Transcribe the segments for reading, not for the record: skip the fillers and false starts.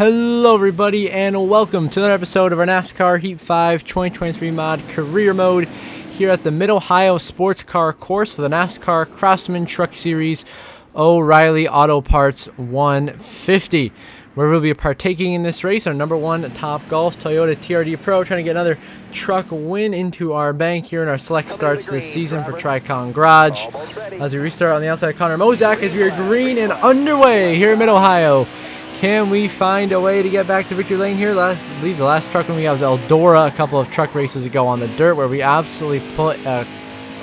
Hello everybody and welcome to another episode of our NASCAR Heat 5 2023 mod career mode here at the Mid-Ohio Sports Car course for the NASCAR Craftsman Truck Series O'Reilly Auto Parts 150. Where we'll be partaking in this race, our number one Top Golf Toyota TRD Pro, trying to get another truck win into our bank here in our select starts this season for Tricon Garage. As we restart on the outside, Connor Mozak as we are green and underway here in Mid-Ohio. Can we find a way to get back to victory lane here? I believe the last truck we got was Eldora a couple of truck races ago on the dirt, where we absolutely put a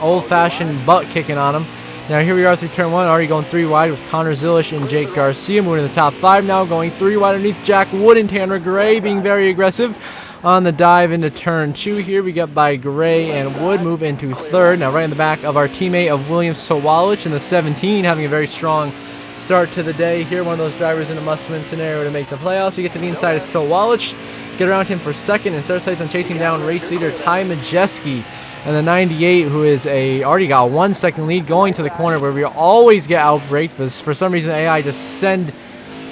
old-fashioned butt kicking on them. Now here we are through turn one, already going 3 wide with Connor Zilish and Jake Garcia moving in the top 5 now, going 3 wide underneath Jack Wood and Tanner Gray, being very aggressive on the dive into turn 2 here. We got by Gray and Wood move into third. Now right in the back of our teammate of William Sawalich in the 17, having a very strong start to the day here. One of those drivers in a must-win scenario to make the playoffs. We get to the inside of Sawalich, get around him for second, and start sights on chasing down race leader Ty Majeski. And the 98, who is already got 1 second lead, going to the corner where we always get outbraked, but for some reason the AI just send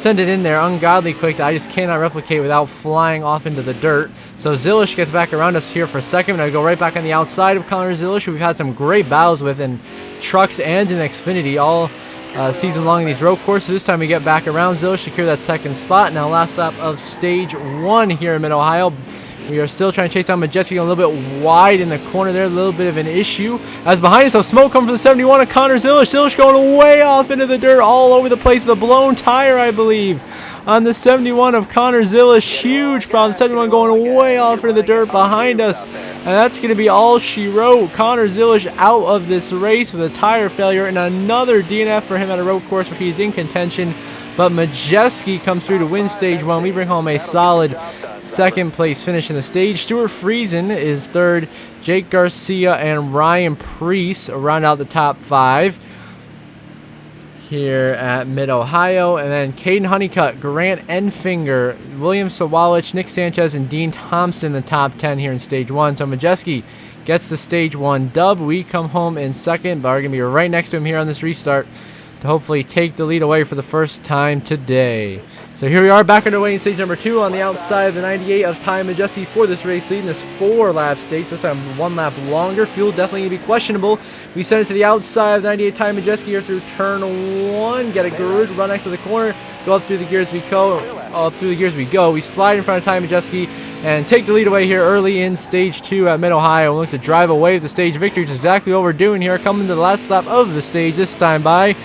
it in there ungodly quick that I just cannot replicate without flying off into the dirt. So Zilish gets back around us here for a second, and I go right back on the outside of Connor Zilish, who we've had some great battles with in trucks and in Xfinity all season long in these road courses. This time we get back around Zilish, secure that second spot. Now last lap of stage 1 here in Mid-Ohio. We are still trying to chase down Majeski a little bit wide in the corner there, a little bit of an issue. As behind us, so smoke coming from the 71 of Connor Zilish. Zilish going way off into the dirt, all over the place. The blown tire, I believe, on the 71 of Connor Zilish. Huge problem. 71 going way off into the dirt behind us. And that's going to be all she wrote. Connor Zilish out of this race with a tire failure, and another DNF for him at a road course where he's in contention. But Majeski comes through to win stage 1. We bring home a solid second place finish in the stage. Stuart Friesen is third. Jake Garcia and Ryan Preece round out the top 5 here at Mid-Ohio. And then Caden Honeycutt, Grant Enfinger, William Sawalich, Nick Sanchez, and Dean Thompson the top 10 here in stage 1. So Majeski gets the stage 1 dub. We come home in second, but we're going to be right next to him here on this restart to hopefully take the lead away for the first time today. So here we are back underway in stage number 2 on the outside of the 98 of Ty Majeski for this race lead in this 4-lap stage. This time 1 lap longer. Fuel definitely going to be questionable. We send it to the outside of the 98 Ty Majeski here through turn 1. Get a good run next to the corner. Go up through the gears we go. Up through the gears we go. We slide in front of Ty Majeski and take the lead away here early in stage 2 at Mid-Ohio. We look to drive away with the stage victory, which is exactly what we're doing here. Coming to the last lap of the stage, this time by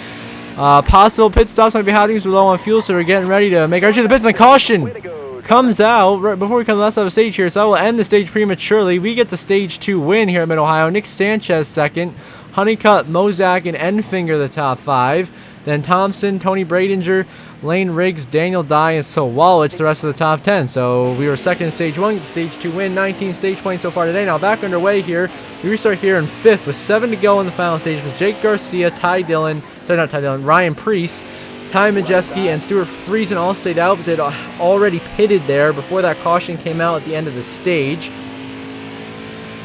possible pit stops might be happening because we're low on fuel, so we're getting ready to make our entry to the pits. And the caution comes out right before we come to the last lap of stage here, so I will end the stage prematurely. We get the stage 2 win here at Mid-Ohio. Nick Sanchez second, Honeycutt, Mozak, and Enfinger the top 5. Then Thompson, Tony Bradinger, Lane Riggs, Daniel Dye, and Sawalich the rest of the top 10. So we were second in stage 1, get the stage 2 win, 19 stage points so far today. Now back underway here. We restart here in 5th with 7 to go in the final stage with Jake Garcia, Ryan Preece, Ty Majeski, and Stuart Friesen all stayed out because they had already pitted there before that caution came out at the end of the stage.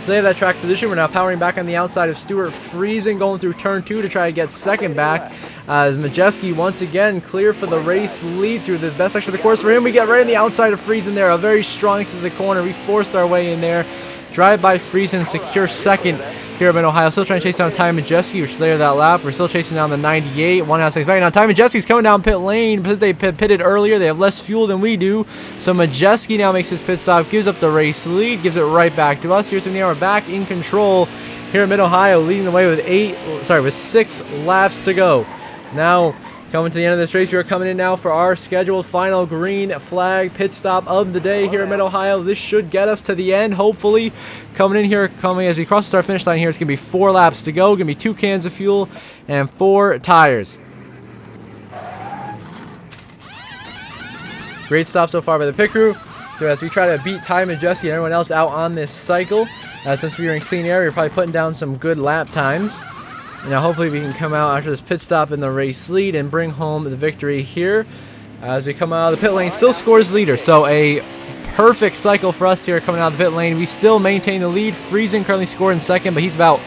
So they have that track position. We're now powering back on the outside of Stuart Friesen, going through turn 2 to try to get second back. As Majeski once again clear for the race lead through the best section of the course for him. We get right on the outside of Friesen there, a very strong to the corner. We forced our way in there. Drive by Friesen, secure second here at Mid-Ohio. Still trying to chase down Ty Majeski, which later that lap. We're still chasing down the 98. 1.5 seconds back. Now Ty Majeski's coming down pit lane because they pitted earlier. They have less fuel than we do. So Majeski now makes his pit stop, gives up the race lead, gives it right back to us. Here's in the hour, back in control here at Mid-Ohio, leading the way with 6 laps to go. Now coming to the end of this race, we are coming in now for our scheduled final green flag pit stop of the day here in Mid-Ohio. This should get us to the end, hopefully. Coming in here, as we cross the start finish line here, it's going to be 4 laps to go. Going to be 2 cans of fuel and 4 tires. Great stop so far by the pit crew as we try to beat Ty Majeski and everyone else out on this cycle. Since we were in clean air, we were probably putting down some good lap times. Now hopefully we can come out after this pit stop in the race lead and bring home the victory here. As we come out of the pit lane, still scores leader. So a perfect cycle for us here coming out of the pit lane. We still maintain the lead. Friesen currently scoring second, but he's about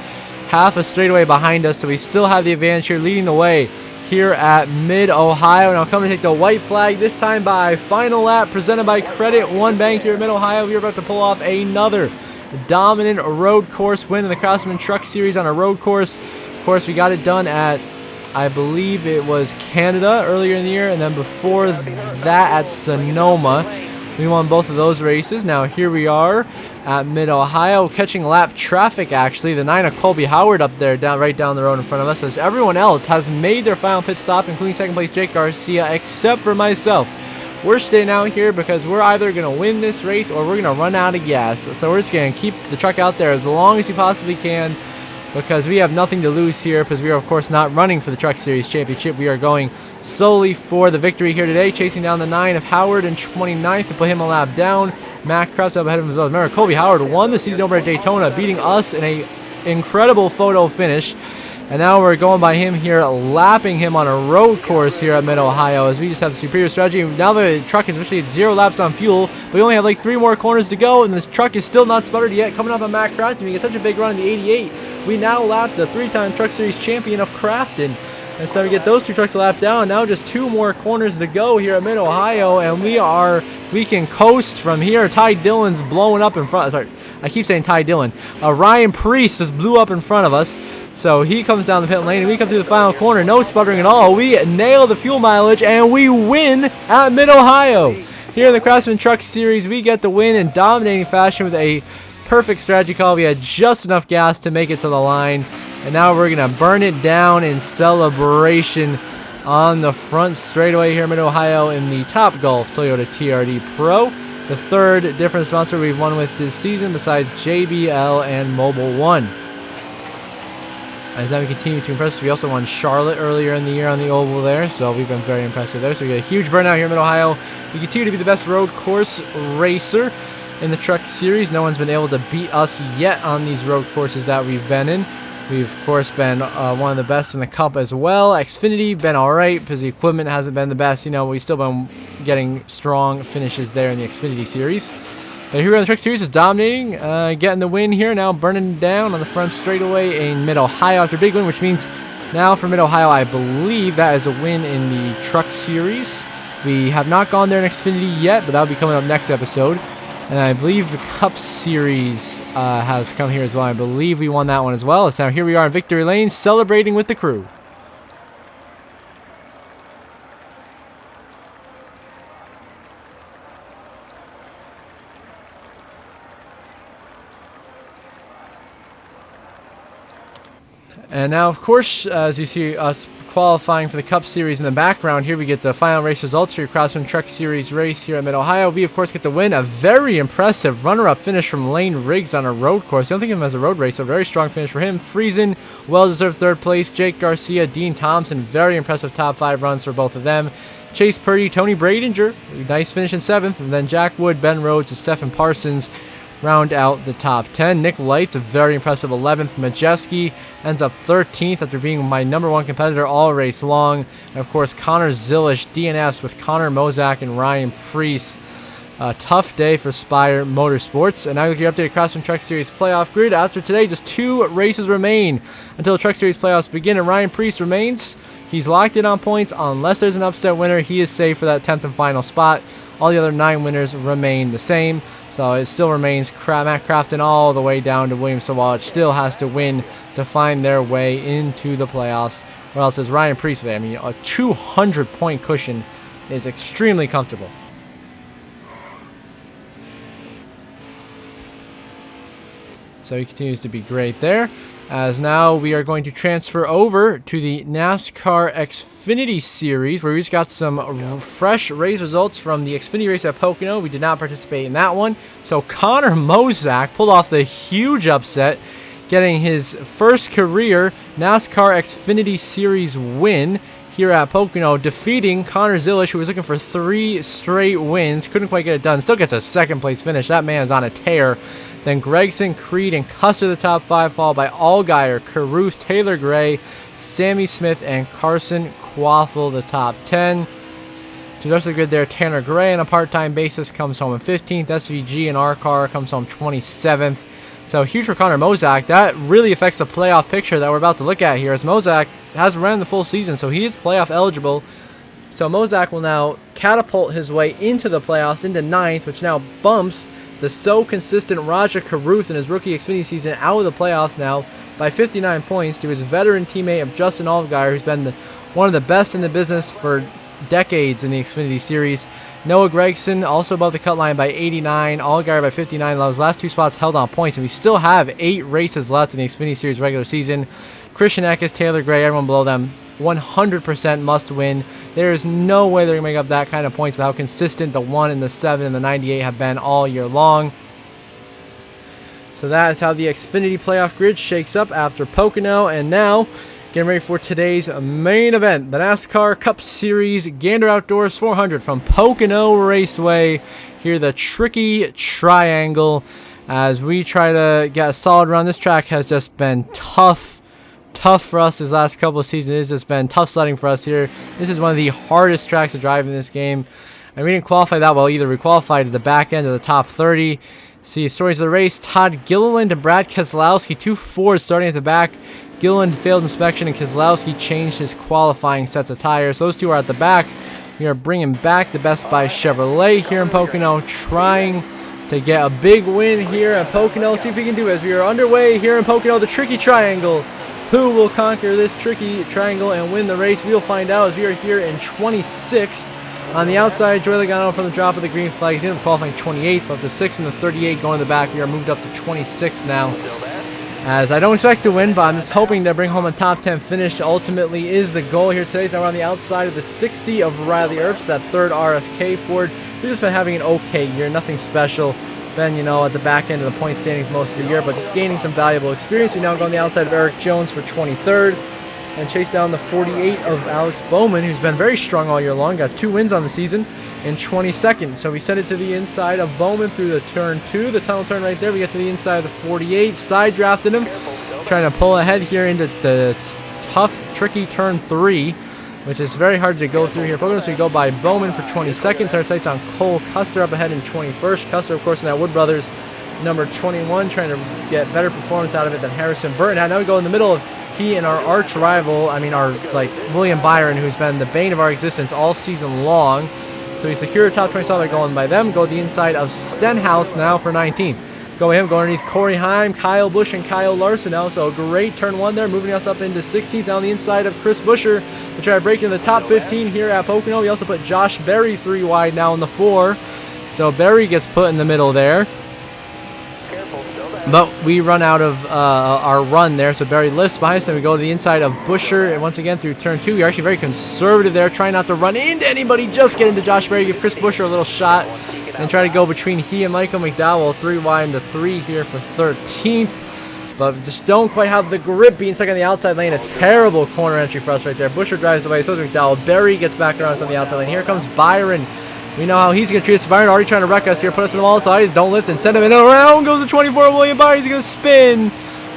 half a straightaway behind us. So we still have the advantage here, leading the way here at Mid-Ohio. Now coming to take the white flag, this time by final lap, presented by Credit One Bank here at Mid-Ohio. We're about to pull off another dominant road course win in the Craftsman Truck Series on a road course. Of course, we got it done at, I believe it was Canada earlier in the year, and then before that at Sonoma. We won both of those races. Now here we are at Mid-Ohio, catching lap traffic actually. The 9 of Colby Howard up there, right down the road in front of us, as everyone else has made their final pit stop, including second place Jake Garcia, except for myself. We're staying out here because we're either going to win this race or we're going to run out of gas. So we're just going to keep the truck out there as long as we possibly can, because we have nothing to lose here, because we are of course not running for the Truck Series Championship. We are going solely for the victory here today, chasing down the 9 of Howard in 29th to put him a lap down. Matt Krebs up ahead of him as well. Remember, Colby Howard won the season over at Daytona, beating us in a incredible photo finish. And now we're going by him here, lapping him on a road course here at Mid-Ohio, as we just have the superior strategy. Now the truck is officially at 0 laps on fuel, but we only have like 3 more corners to go, and this truck is still not sputtered yet. Coming up on Matt Crafton, we get such a big run in the 88. We now lap the 3-time Truck Series champion of Crafton. And so we get those 2 trucks a lap down. Now just 2 more corners to go here at Mid-Ohio, and we can coast from here. Ty Dillon's blowing up in front. Sorry, I keep saying Ty Dillon. Ryan Priest just blew up in front of us. So he comes down the pit lane, and we come through the final corner. No sputtering at all. We nail the fuel mileage, and we win at Mid-Ohio. Here in the Craftsman Truck Series, we get the win in dominating fashion with a perfect strategy call. We had just enough gas to make it to the line. And now we're going to burn it down in celebration on the front straightaway here in Mid-Ohio in the Top Golf Toyota TRD Pro. The 3rd different sponsor we've won with this season besides JBL and Mobile One. As now we continue to impress, we also won Charlotte earlier in the year on the oval there, so we've been very impressive there. So we get a huge burnout here in Mid-Ohio. We continue to be the best road course racer in the Truck Series. No one's been able to beat us yet on these road courses that we've been in. We've, of course, been one of the best in the Cup as well. Xfinity, been all right because the equipment hasn't been the best. You know, we've still been getting strong finishes there in the Xfinity Series. But here on the Truck Series is dominating, getting the win here. Now burning down on the front straightaway in Mid-Ohio after a big win, which means now for Mid-Ohio, I believe that is a win in the Truck Series. We have not gone there in Xfinity yet, but that'll be coming up next episode. And I believe the Cup Series has come here as well. I believe we won that one as well. So now here we are in Victory Lane, celebrating with the crew. And now, of course, as you see us qualifying for the Cup Series in the background, here we get the final race results for your Craftsman Truck Series race here at Mid-Ohio. We, of course, get the win. A very impressive runner-up finish from Lane Riggs on a road course. I don't think of him as a road race, so a very strong finish for him. Friesen, well-deserved 3rd place. Jake Garcia, Dean Thompson, very impressive top 5 runs for both of them. Chase Purdy, Tony Bradinger, nice finish in 7th. And then Jack Wood, Ben Rhodes, and Stephen Parsons round out the top 10. Nick Lights, a very impressive 11th. Majeski ends up 13th after being my #1 competitor all race long. And of course, Connor Zilish, DNFs with Connor Mozak and Ryan Priest. A tough day for Spire Motorsports. And now you your updated Craftsman Truck Series playoff grid. After today, just 2 races remain until the Truck Series playoffs begin, and Ryan Priest remains. He's locked in on points. Unless there's an upset winner, he is safe for that 10th and final spot. All the other 9 winners remain the same. So it still remains Matt Crafton all the way down to William Sawalich. Still has to win to find their way into the playoffs. Or else, as Ryan Priest today, I mean, a 200-point cushion is extremely comfortable. So he continues to be great there. As now we are going to transfer over to the NASCAR Xfinity Series, where we just got some fresh race results from the Xfinity race at Pocono. We did not participate in that one. So Connor Mozak pulled off the huge upset, getting his first career NASCAR Xfinity Series win here at Pocono, defeating Connor Zilish, who was looking for 3 straight wins. Couldn't quite get it done. Still gets a 2nd place finish. That man is on a tear. Then Gregson, Creed, and Custer the top 5, followed by Allgaier, Caruth, Taylor Gray, Sammy Smith, and Carson Quaffle the top 10. To the rest of the grid there, Tanner Gray on a part-time basis comes home in 15th. SVG and our car comes home 27th. So huge for Connor Mozak. That really affects the playoff picture that we're about to look at here, as Mozak has run the full season, so he is playoff eligible. So Mozak will now catapult his way into the playoffs, into 9th, which now bumps the so consistent Raja Karuth in his rookie Xfinity season out of the playoffs now by 59 points to his veteran teammate of Justin Allgaier, who's been one of the best in the business for decades in the Xfinity Series. Noah Gragson also above the cut line by 89, Allgaier by 59. Those last 2 spots held on points, and we still have 8 races left in the Xfinity Series regular season. Christian Eckes, Taylor Gray, everyone below them, 100% must win. There is no way they're going to make up that kind of points with how consistent the 1 and the 7 and the 98 have been all year long. So that is how the Xfinity playoff grid shakes up after Pocono, and now getting ready for today's main event, the NASCAR Cup Series Gander Outdoors 400 from Pocono Raceway. Here, the tricky triangle as we try to get a solid run. This track has just been tough for us these last couple of seasons. It's just been tough sledding for us here. This is one of the hardest tracks to drive in this game, and we didn't qualify that well either. We qualified at the back end of the top 30. See, stories of the race: Todd Gilliland and Brad Keselowski, 2 Fords starting at the back. Gilliland failed inspection, and Keselowski changed his qualifying sets of tires. Those 2 are at the back. We are bringing back the Best Buy Chevrolet here in Pocono, trying to get a big win here at Pocono. See if we can do it as we are underway here in Pocono, the tricky triangle. Who will conquer this tricky triangle and win the race? We'll find out as we are here in 26th. On the outside, Joey Logano from the drop of the green flag. He's going to qualifying 28th, but the 6 and the 38 going to the back. We are moved up to 26th now. As I don't expect to win, but I'm just hoping to bring home a top 10 finish ultimately is the goal here today. So we're on the outside of the 60 of Riley Earps, that 3rd RFK Ford. We've just been having an okay year, nothing special. Been, at the back end of the point standings most of the year, but just gaining some valuable experience. We now go on the outside of Eric Jones for 23rd and chase down the 48 of Alex Bowman, who's been very strong all year long. Got 2 wins on the season in 22nd. So we send it to the inside of Bowman through the turn 2, the tunnel turn right there. We get to the inside of the 48, side drafted him, trying to pull ahead here into the tough, tricky turn 3, which is very hard to go through here. So we go by Bowman for 22nd. Our sights on Cole Custer up ahead in 21st. Custer, of course, in that Wood Brothers number 21, trying to get better performance out of it than Harrison Burton. Now we go in the middle of he and our arch rival, our William Byron, who's been the bane of our existence all season long. So we secure a top 20 spot by going by them. Go the inside of Stenhouse now for 19th. Go him, go underneath Corey Heim, Kyle Busch, and Kyle Larson now. So a great turn 1 there, moving us up into 16th on the inside of Chris Buescher to try to break into the top 15 here at Pocono. We also put Josh Berry 3 wide now in the 4. So Berry gets put in the middle there. But we run out of our run there, so Berry lifts behind us, and we go to the inside of Buescher, and once again through turn 2. We're actually very conservative there, trying not to run into anybody, just get into Josh Berry, give Chris Buescher a little shot, and try to go between he and Michael McDowell, 3 wide into 3 here for 13th. But just don't quite have the grip, being stuck on the outside lane. A terrible corner entry for us right there. Buescher drives away, so does McDowell. Berry gets back around us on the outside lane. Here comes Byron. We know how he's going to treat us. Byron already trying to wreck us here. Put us in the wall sides. Don't lift and send him in. Around goes the 24 William Byron. He's going to spin.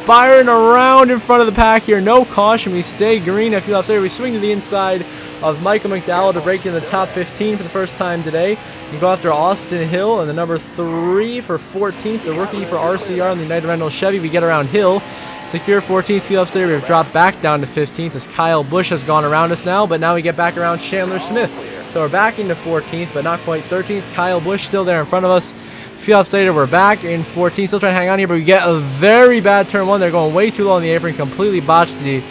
Byron around in front of the pack here. No caution. We stay green at field upstairs. We swing to the inside of Michael McDowell to break in the top 15 for the first time today. You go after Austin Hill and the number 3 for 14th, the rookie for RCR on the United Rentals Chevy. We get around Hill. Secure 14th field upstairs. We've dropped back down to 15th as Kyle Busch has gone around us now, but now we get back around Chandler Smith. So we're back into 14th, but not quite 13th. Kyle Busch still there in front of us. Few laps later, we're back in 14th. Still trying to hang on here, but we get a very bad turn 1. They're going way too low on the apron. Completely botched the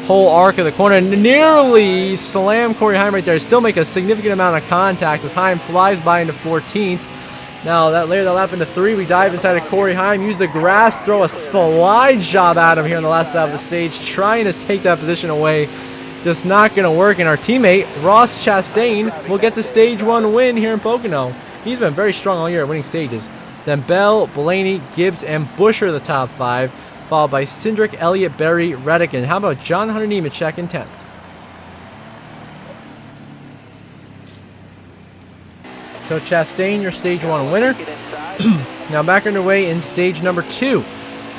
whole arc of the corner. And nearly slam Corey Heim right there. Still make a significant amount of contact as Heim flies by into 14th. Now that later that lap into 3, we dive inside of Corey Heim, use the grass, throw a slide job at him here on the last lap of the stage, trying to take that position away. Just not going to work, and our teammate, Ross Chastain, will get the stage 1 win here in Pocono. He's been very strong all year at winning stages. Then Bell, Blaney, Gibbs, and Buescher the top 5, followed by Cindric, Elliott, Berry, Reddick, and how about John Hunter Nemechek in 10th? So Chastain, your stage 1 winner. Now back underway in stage number 2.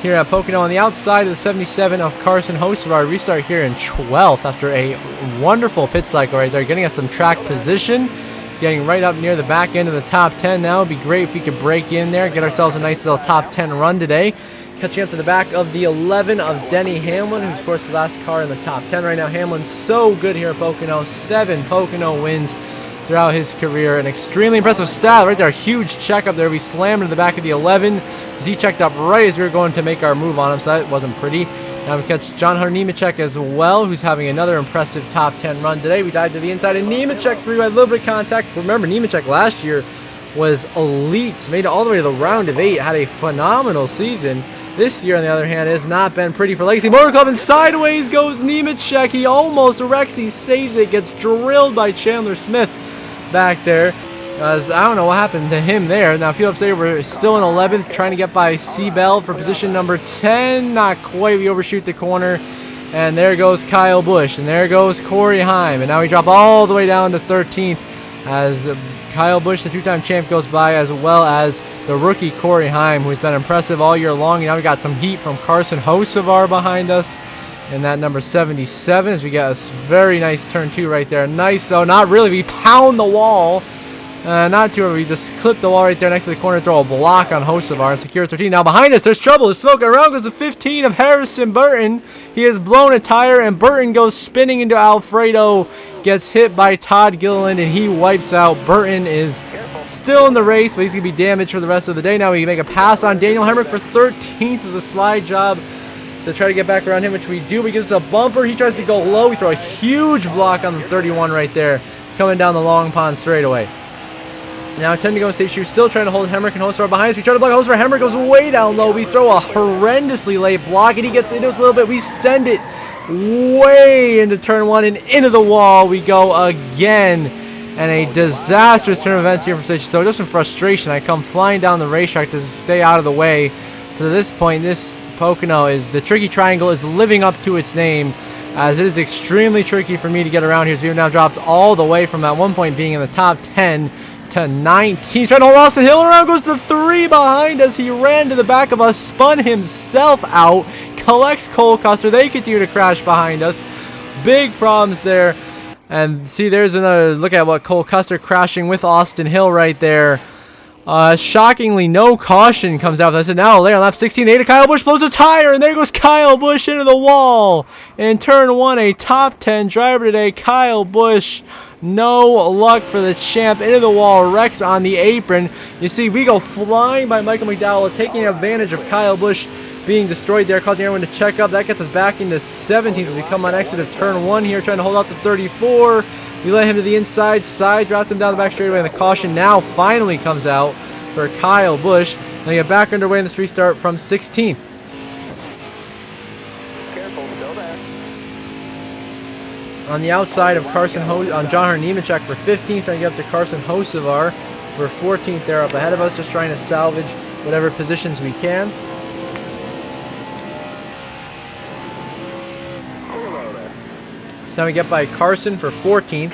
Here at Pocono on the outside of the 77 of Carson Hocevar. Restart here in 12th after a wonderful pit cycle right there, getting us some track position, getting right up near the back end of the top 10 now. It'd be great if we could break in there, get ourselves a nice little top 10 run today. Catching up to the back of the 11 of Denny Hamlin, who's of course the last car in the top 10 right now. Hamlin's so good here at Pocono. 7 Pocono wins throughout his career. An extremely impressive stat right there. Huge check up there. We slammed into the back of the 11 because he checked up right as we were going to make our move on him, so that wasn't pretty. Now we catch John Hunter Nemechek as well, who's having another impressive top 10 run today. We dive to the inside, and Nemechek threw a little bit of contact. Remember, Nemechek last year was elite, made it all the way to the round of 8, had a phenomenal season. This year, on the other hand, has not been pretty for Legacy Motor Club, and sideways goes Nemechek. He almost wrecks, he saves it, gets drilled by Chandler Smith back there. I don't know what happened to him there. Now, Field Upstate, we're still in 11th, trying to get by Seabell for position number 10. Not quite. We overshoot the corner. And there goes Kyle Busch. And there goes Corey Heim. And now we drop all the way down to 13th as Kyle Busch, the two-time champ, goes by, as well as the rookie Corey Heim, who's been impressive all year long. And now we got some heat from Carson Hocevar behind us. And that number 77 as we get a very nice turn 2 right there. Nice, so not really. We pound the wall. Not too early. We just clip the wall right there next to the corner, throw a block on Hocevar and secure 13. Now behind us, there's trouble. There's smoke around goes the 15 of Harrison Burton. He has blown a tire, and Burton goes spinning into Alfredo, gets hit by Todd Gilliland, and he wipes out. Burton is still in the race, but he's going to be damaged for the rest of the day. Now we make a pass on Daniel Hemrick for 13th with a slide job to try to get back around him, which we do. We give us a bumper. He tries to go low. We throw a huge block on the 31 right there, coming down the Long Pond straightaway. Now 10 to go in stage 2, still trying to hold Hemrick and Hocevar behind us. We try to block Hocevar. Hemrick goes way down low. We throw a horrendously late block, and he gets into us a little bit. We send it way into turn 1 and into the wall. We go again, and a disastrous turn of events here for stage 2. So just some frustration, I come flying down the racetrack to stay out of the way. To this point, this Pocono is, the Tricky Triangle is living up to its name, as it is extremely tricky for me to get around here. So we've now dropped all the way from at one point being in the top 10 to 19. He's trying to hold Austin Hill, and around goes the 3 behind us. He ran to the back of us, spun himself out, collects Cole Custer. They continue to crash behind us. Big problems there. And see, there's another look at what Cole Custer crashing with Austin Hill right there. Shockingly, no caution comes out. And now later on lap 16, they to Kyle Busch, blows a tire, and there goes Kyle Busch into the wall. In turn 1, a top 10 driver today, Kyle Busch. No luck for the champ, into the wall, wrecks on the apron. You see, we go flying by Michael McDowell, taking advantage of Kyle Busch being destroyed there, causing everyone to check up. That gets us back into 17th as we come on exit of turn 1 here, trying to hold out the 34. We let him to the inside, dropped him down the back straightaway, and the caution now finally comes out for Kyle Busch. Now you get back underway in this restart from 16th. On the outside of on John Hunter Nemechek for 15th, trying to get up to Carson Hocevar for 14th there up ahead of us, just trying to salvage whatever positions we can. So now we get by Carson for 14th.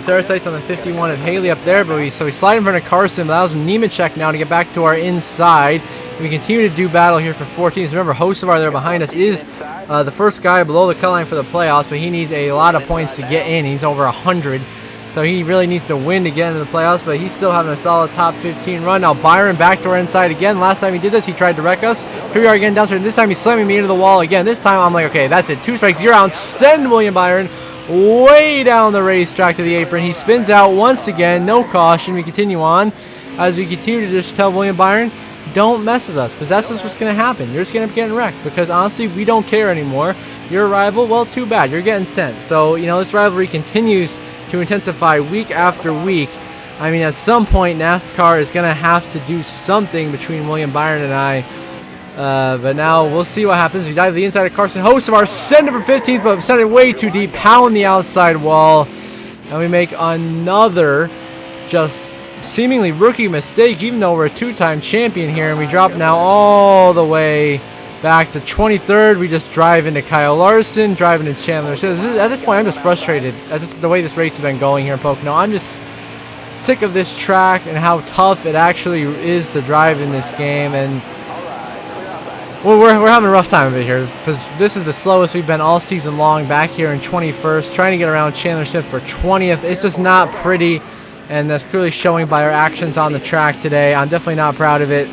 Sarah sights on the 51 of Haley up there, but we slide in front of Carson, but allows Nemechek now to get back to our inside. We continue to do battle here for 14th. Remember, Hocevar there behind us is the first guy below the cut line for the playoffs, but he needs a lot of points to get in. He's over 100, so he really needs to win to get into the playoffs, but he's still having a solid top 15 run. Now Byron back to our inside again. Last time he did this, he tried to wreck us. Here we are again downstairs. This time he's slamming me into the wall again. This time I'm like, okay, that's it. 2 strikes, you're out. Send William Byron way down the racetrack to the apron. He spins out once again. No caution. We continue on as we continue to just tell William Byron, don't mess with us, because that's just what's going to happen. You're just going to be getting wrecked, because honestly, we don't care anymore. You're a rival, well, too bad. You're getting sent. So, you know, this rivalry continues to intensify week after week. I mean, at some point, NASCAR is going to have to do something between William Byron and I. But now we'll see what happens. We dive to the inside of Carson Hocevar, send it for 15th, but send it way too deep, pound the outside wall, and we make another just seemingly rookie mistake, even though we're a 2-time champion here, and we drop now all the way back to 23rd. We just drive into Kyle Larson, drive into Chandler. So at this point, I'm just frustrated at just the way this race has been going here in Pocono. I'm just sick of this track and how tough it actually is to drive in this game, and well, we're having a rough time of it here, because this is the slowest we've been all season long back here in 21st, trying to get around Chandler Smith for 20th. It's just not pretty, and that's clearly showing by our actions on the track today. I'm definitely not proud of it.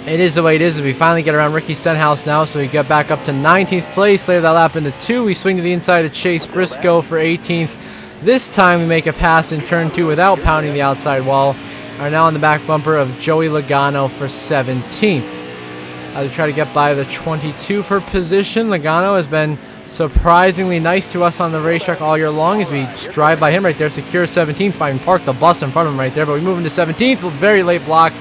It is the way it is. We finally get around Ricky Stenhouse now, so we get back up to 19th place. Later that lap into 2. We swing to the inside of Chase Briscoe for 18th. This time we make a pass in turn 2 without pounding the outside wall. Are now on the back bumper of Joey Logano for 17th. They try to get by the 22 for position. Logano has been surprisingly nice to us on the racetrack all year long as we drive by him right there. Secure 17th by and park the bus in front of him right there. But we move into 17th with a very late block.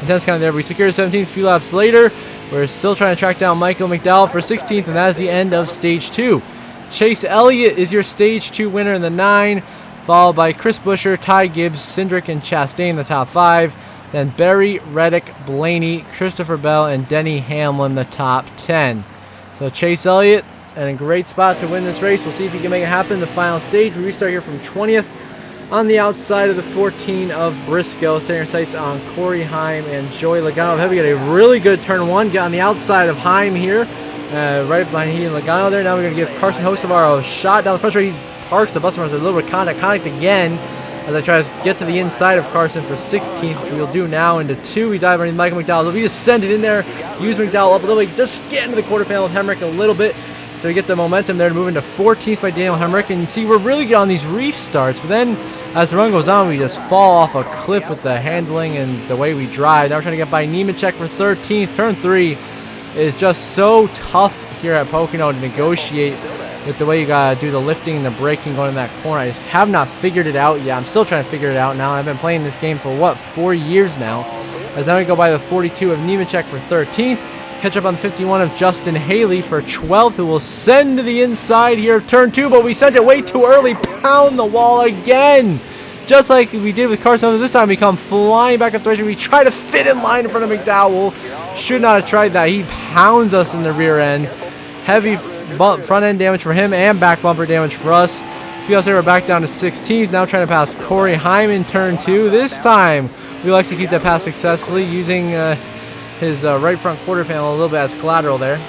Intense kind of there. We secure 17th a few laps later. We're still trying to track down Michael McDowell for 16th, and that is the end of Stage 2. Chase Elliott is your Stage 2 winner in the 9, followed by Chris Buescher, Ty Gibbs, Cindric, and Chastain in the top 5. Then Berry, Reddick, Blaney, Christopher Bell, and Denny Hamlin the top 10. So Chase Elliott in a great spot to win this race. We'll see if he can make it happen in the final stage. We restart here from 20th on the outside of the 14 of Briscoe. Setting our sights on Corey Heim and Joey Logano. We get a really good turn 1. Get on the outside of Heim here. Right behind he and Logano there. Now we're going to give Carson Hocevar a shot down the front straight. He parks the bus runners a little bit of contact again as I try to get to the inside of Carson for 16th, which we'll do now into 2. We dive underneath Michael McDowell. We just send it in there, use McDowell up a little bit, just get into the quarter panel with Hemrick a little bit. So we get the momentum there to move into 14th by Daniel Hemrick. And see, we're really good on these restarts, but then as the run goes on, we just fall off a cliff with the handling and the way we drive. Now we're trying to get by Nemechek for 13th. Turn 3 is just so tough here at Pocono to negotiate with the way you gotta do the lifting and the braking going in that corner. I just have not figured it out yet. I'm still trying to figure it out now. I've been playing this game for, what, 4 years now. As now we go by the 42 of Nemechek for 13th. Catch up on the 51 of Justin Haley for 12th, who will send to the inside here of turn 2, but we sent it way too early. Pound the wall again. Just like we did with Carson, this time we come flying back up the racetrack. We try to fit in line in front of McDowell. Should not have tried that. He pounds us in the rear end. Heavy front end damage for him and back bumper damage for us. Fields here, we're back down to 16th. Now trying to pass Corey Heim in turn 2. This time we'll execute that pass successfully using his right front quarter panel a little bit as collateral there. A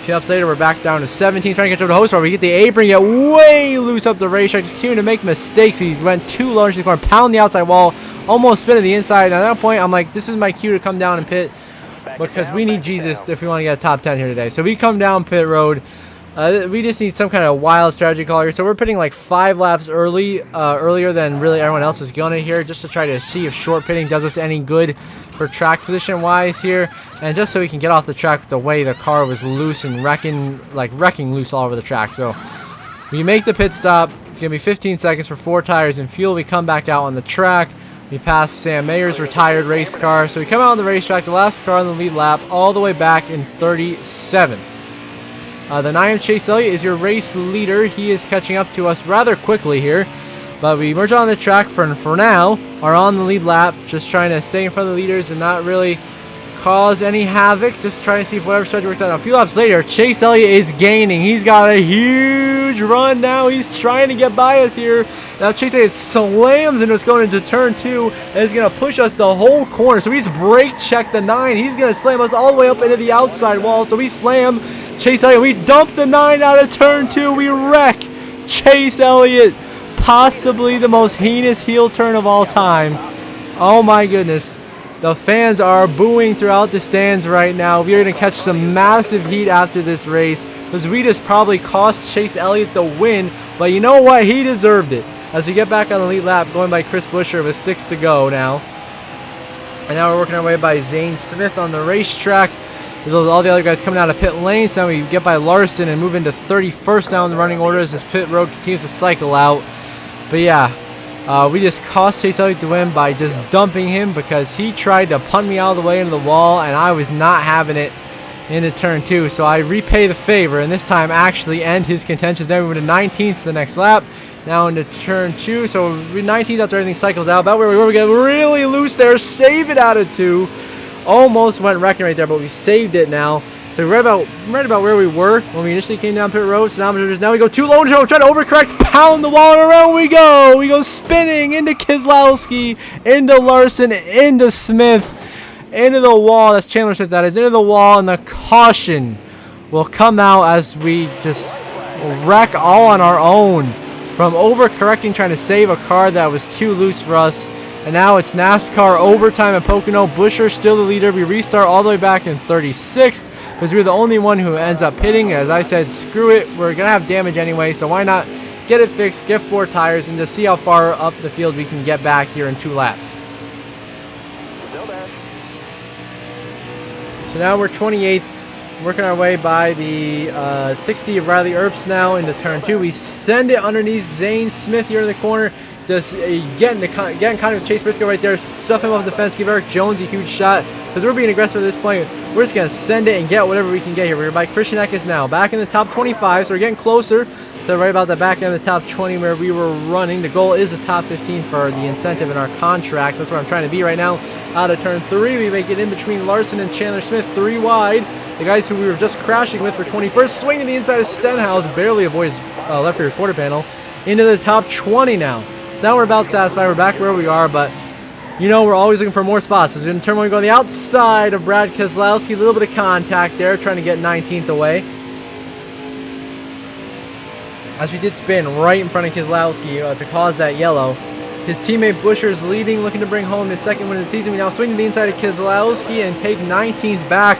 few laps later, we're back down to 17th, trying to get to the host bar. We get the apron, get way loose up the racetrack, just continuing to make mistakes. He went too low into the corner, pound the outside wall, almost spin to the inside. And at that point, I'm like, this is my cue to come down and pit because we need Jesus if we want to get a top 10 here today. So we come down pit road. We just need some kind of wild strategy call here. So we're pitting like 5 laps earlier than really everyone else is going to here, just to try to see if short pitting does us any good for track position wise here, and just so we can get off the track with the way the car was loose and wrecking loose all over the track. So we make the pit stop. It's gonna be 15 seconds for 4 tires and fuel. We come back out on the track. We pass Sam Mayer's retired race car. So we come out on the racetrack, the last car on the lead lap, all the way back in 37th. The 9 of Chase Elliott is your race leader. He is catching up to us rather quickly here. But we merge on the track for now, are on the lead lap, just trying to stay in front of the leaders and not really cause any havoc. Just trying to see if whatever strategy works out. Now, a few laps later, Chase Elliott is gaining. He's got a huge run now. He's trying to get by us here. Now Chase Elliott slams into us going into turn 2 and is going to push us the whole corner. So he's brake checked the 9. He's going to slam us all the way up into the outside wall. So we slam Chase Elliott. We dump the 9 out of turn 2. We wreck Chase Elliott. Possibly the most heinous heel turn of all time. Oh my goodness. The fans are booing throughout the stands right now. We are going to catch some massive heat after this race because we just probably cost Chase Elliott the win. But you know what? He deserved it. As we get back on the lead lap, going by Chris Buescher with 6 to go now. And now we're working our way by Zane Smith on the racetrack. There's all the other guys coming out of pit lane. So now we get by Larson and move into 31st now in the running order as this pit road continues to cycle out. But yeah, we just cost Chase Elliott the win by just dumping him because he tried to punt me out of the way into the wall and I was not having it into turn 2. So I repay the favor and this time actually end his contentions. Then we went to 19th the next lap. Now into turn 2. So 19th after everything cycles out. About where we were, we got really loose there. Save it out of 2. Almost went wrecking right there, but we saved it now. So we're right about where we were when we initially came down pit road. So now we go too low, trying to overcorrect, pound the wall, and around we go. We go spinning into Keselowski, into Larson, into Smith, into the wall. That's Chandler Smith, that is, into the wall, and the caution will come out as we just wreck all on our own from overcorrecting, trying to save a car that was too loose for us. And now it's NASCAR overtime at Pocono. Buscher still the leader. We restart all the way back in 36th because we're the only one who ends up pitting. As I said, screw it. We're going to have damage anyway, so why not get it fixed, get 4 tires, and just see how far up the field we can get back here in 2 laps. So now we're 28th, working our way by the 60 of Riley Earps now into turn 2. We send it underneath Zane Smith here in the corner. Just getting kind of Chase Briscoe right there, stuff him off the fence, give Eric Jones a huge shot. Because we're being aggressive at this point, we're just going to send it and get whatever we can get here. We're by Christian Eckes now, back in the top 25, so we're getting closer to right about the back end of the top 20 where we were running. The goal is a top 15 for the incentive in our contracts. That's where I'm trying to be right now. Out of turn 3, we make it in between Larson and Chandler Smith, 3 wide. The guys who we were just crashing with for 21st, swing to the inside of Stenhouse, barely avoids left rear quarter panel, into the top 20 now. So now we're about satisfied. We're back where we are, but you know we're always looking for more spots. As we're going to turn when we go on the outside of Brad Keselowski. A little bit of contact there, trying to get 19th away. As we did spin right in front of Keselowski to cause that yellow. His teammate Buscher's leading, looking to bring home his 2nd win of the season. We now swing to the inside of Keselowski and take 19th back.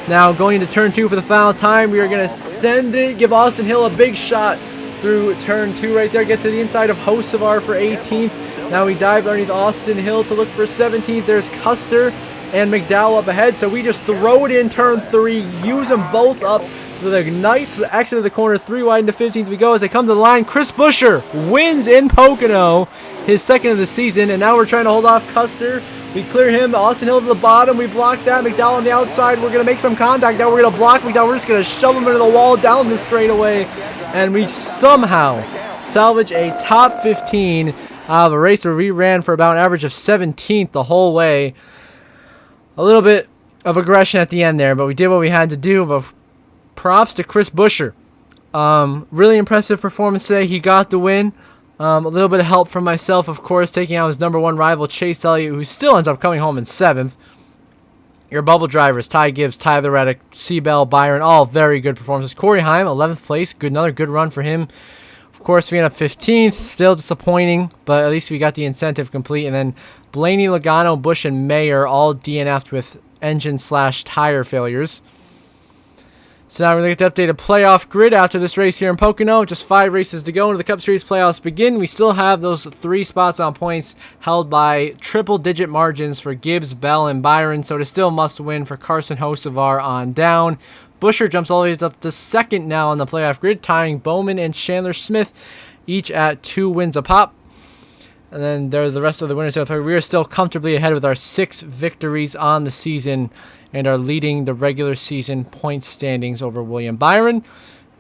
Now going into turn 2 for the final time. We are going to send it, give Austin Hill a big shot through turn 2 right there. Get to the inside of Hocevar for 18th. Now we dive underneath Austin Hill to look for 17th. There's Custer and McDowell up ahead. So we just throw it in turn 3, use them both up with a nice exit of the corner, 3 wide into 15th we go. As they come to the line, Chris Buscher wins in Pocono, his 2nd of the season. And now we're trying to hold off Custer. We clear him. Austin Hill to the bottom. We block that. McDowell on the outside. We're going to make some contact. Now we're going to block McDowell. We're just going to shove him into the wall down the straightaway. And we somehow salvage a top 15 out of a race where we ran for about an average of 17th the whole way. A little bit of aggression at the end there, but we did what we had to do. But props to Chris Buscher. Really impressive performance today. He got the win. A little bit of help from myself, of course, taking out his #1 rival, Chase Elliott, who still ends up coming home in 7th. Your bubble drivers, Ty Gibbs, Tyler Reddick, Seabell, Byron, all very good performances. Corey Heim, 11th place. Another good run for him. Of course, we end up 15th. Still disappointing, but at least we got the incentive complete. And then Blaney, Logano, Bush, and Mayer all DNF'd with engine/tire failures. So now we're going to get the updated playoff grid after this race here in Pocono. Just 5 races to go until the Cup Series playoffs begin. We still have those 3 spots on points held by triple-digit margins for Gibbs, Bell, and Byron. So it is still a must-win for Carson Hocevar on down. Buscher jumps all the way up to 2nd now on the playoff grid, tying Bowman and Chandler Smith, each at 2 wins apop. And then there are the rest of the winners. We are still comfortably ahead with our 6 victories on the season and are leading the regular season point standings over William Byron.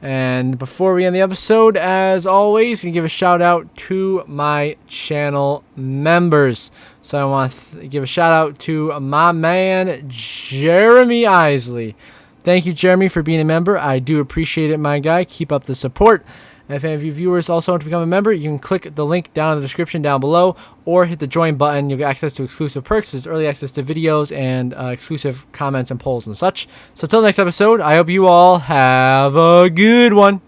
And before we end the episode, as always, I'm going to give a shout out to my channel members. So I want to give a shout out to my man, Jeremy Isley. Thank you, Jeremy, for being a member. I do appreciate it, my guy. Keep up the support. And if any of you viewers also want to become a member, you can click the link down in the description down below or hit the join button. You'll get access to exclusive perks, there's early access to videos, and exclusive comments and polls and such. So until next episode, I hope you all have a good one.